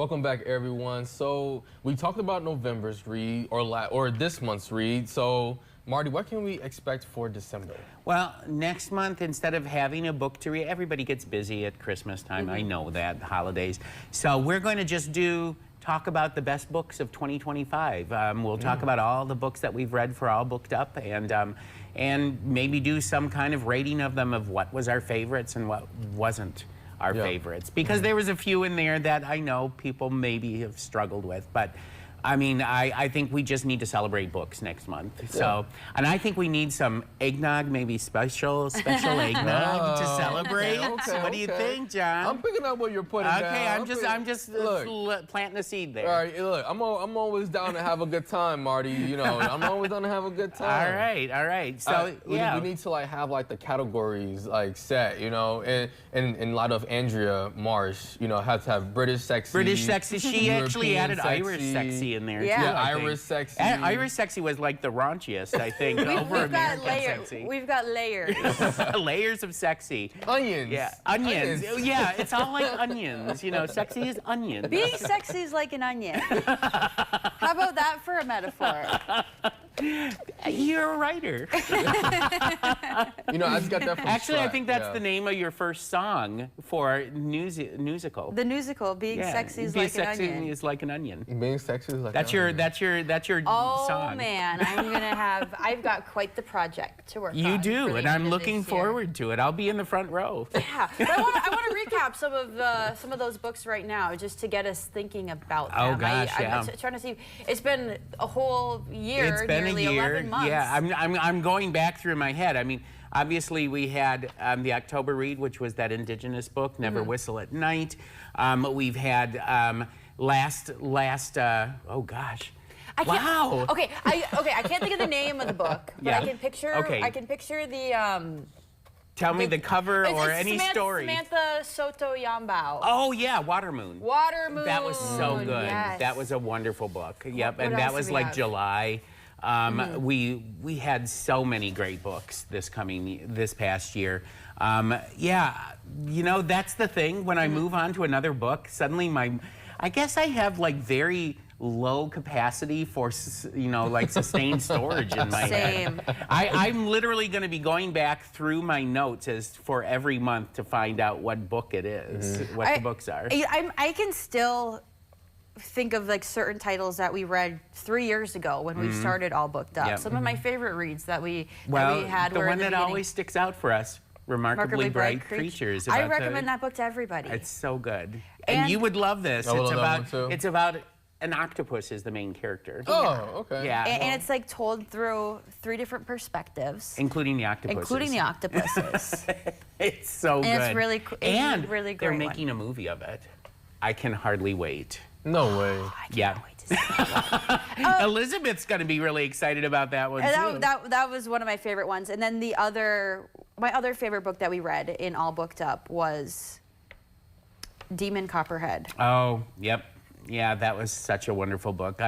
Welcome back, everyone. So we talked about November's read or this month's read. So Marty, what can we expect for December? Well, next month, instead of having a book to read, everybody gets busy at Christmas time. I know that, the holidays. So we're going to just talk about the best books of 2025. We'll talk about all the books that we've read for All Booked Up, and maybe do some kind of rating of them, of what was our favorites and what wasn't our favorites. Because there was a few in there that I know people maybe have struggled with, but I mean, I think we just need to celebrate books next month. So, and I think we need some eggnog, maybe special eggnog to celebrate. What do you think, John? I'm picking up what you're putting down. Okay, I'm just planting a seed there. All right, look, I'm always down to have a good time, Marty. You know, I'm always down to have a good time. All right. So we need to have the categories set, you know, and a lot of Andrea Marsh, you know, has to have British sexy. British sexy. She actually added sexy. Irish sexy in there. Yeah, too, Irish sexy. And Irish sexy was like the raunchiest, I think, over American sexy. We've got layers. Layers of sexy. Onions. Yeah, onions. Yeah, it's all like onions. You know, sexy is onions. Being sexy is like an onion. How about that for a metaphor? You're a writer. You know, I just got that from Actually, Shrek, I think that's the name of your first song for musical. The musical, Being Sexy is Like an Onion. Is like an onion. Being sexy is like that's an your onion. that's your oh, song. Oh man, I've got quite the project to work on. You do, and I'm looking forward to it. I'll be in the front row. Yeah, but I want to recap some of those books right now, just to get us thinking about them. Oh gosh, I'm trying to see. It's been a whole year. It's been nearly a year. 11 months. Yeah, I'm going back through my head. I mean, obviously we had the October read, which was that Indigenous book, Never Whistle at Night. We've had oh gosh. Wow. Okay, I can't think of the name of the book, but I can picture. Okay. I can picture the. Tell me the cover or any Samantha, story. Samantha Soto Yambao. Oh yeah, Watermoon. Watermoon. That was so good. Yes. That was a wonderful book. Yep, What and that else was do we like have? July. We had so many great books this past year. Yeah, you know, that's the thing. When I move on to another book, suddenly I guess I have like very low capacity for, you know, like sustained storage in my head. I'm literally going to be going back through my notes for every month to find out what book it is, what the books are. I can still think of like certain titles that we read 3 years ago when we started All Booked Up. Some of my favorite reads that we had the were one in the that beginning. always sticks out for us, Remarkably Bright Creatures. I recommend that book to everybody. It's so good. And you would love this. It's about an octopus is the main character. Oh, okay. Yeah. And it's like told through 3 different perspectives. Including the octopuses. Including the octopuses. It's so good. And it's really and really great. They're making a movie of it. I can hardly wait. No way. I can't wait to see that. Elizabeth's going to be really excited about that one, too. That was one of my favorite ones. And then my other favorite book that we read in All Booked Up was Demon Copperhead. Oh, yep. Yeah, that was such a wonderful book.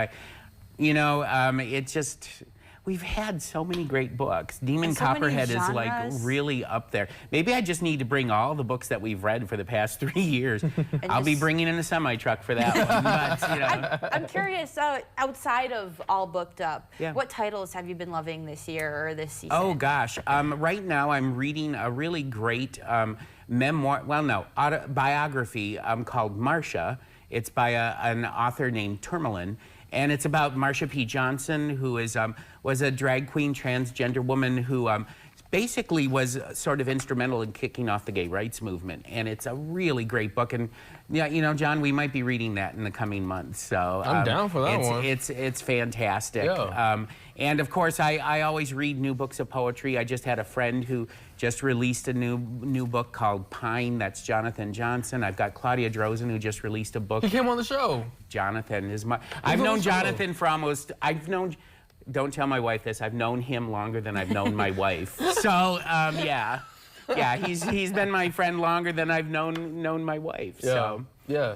We've had so many great books. Demon Copperhead is like really up there. Maybe I just need to bring all the books that we've read for the past 3 years. I'll be bringing in a semi-truck for that one. But, you know. I'm curious, outside of All Booked Up, what titles have you been loving this year or this season? Oh gosh, right now I'm reading a really great autobiography called Marcia. It's by an author named Tourmaline. And it's about Marsha P. Johnson, who was a drag queen transgender woman who basically was sort of instrumental in kicking off the gay rights movement. And it's a really great book. And yeah, you know, John, we might be reading that in the coming months. So I'm down for that one. It's fantastic. Yeah. And of course, I always read new books of poetry. I just had a friend who just released a new book called Pine. That's Jonathan Johnson. I've got Claudia Drozen, who just released a book. He came on the show. Jonathan is I've known Jonathan for don't tell my wife this, I've known him longer than I've known my wife. So, yeah, he's been my friend longer than I've known my wife. Yeah. So,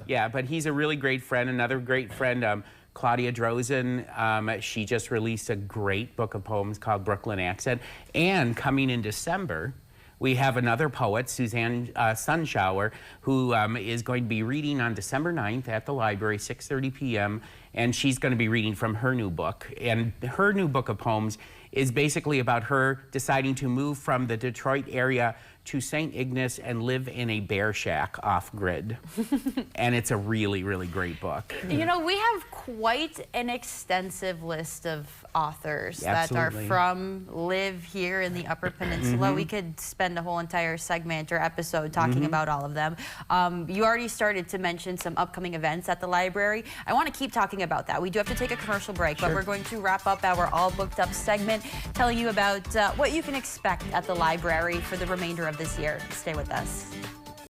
yeah, but he's a really great friend. Another great friend, Claudia Drozen, she just released a great book of poems called Brooklyn Accent. And coming in December, We have another poet, Suzanne Sunshower, who is going to be reading on December 9th at the library, 6:30 p.m., and she's going to be reading from her new book. And her new book of poems is basically about her deciding to move from the Detroit area to St. Ignace and live in a bear shack off-grid. And it's a really, really great book. You know, we have quite an extensive list of authors that are live here in the Upper Peninsula. We could spend a whole entire segment or episode talking about all of them. You already started to mention some upcoming events at the library. I want to keep talking about that. We do have to take a commercial break, but we're going to wrap up our All Booked Up segment, telling you about what you can expect at the library for the remainder of this year. Stay with us.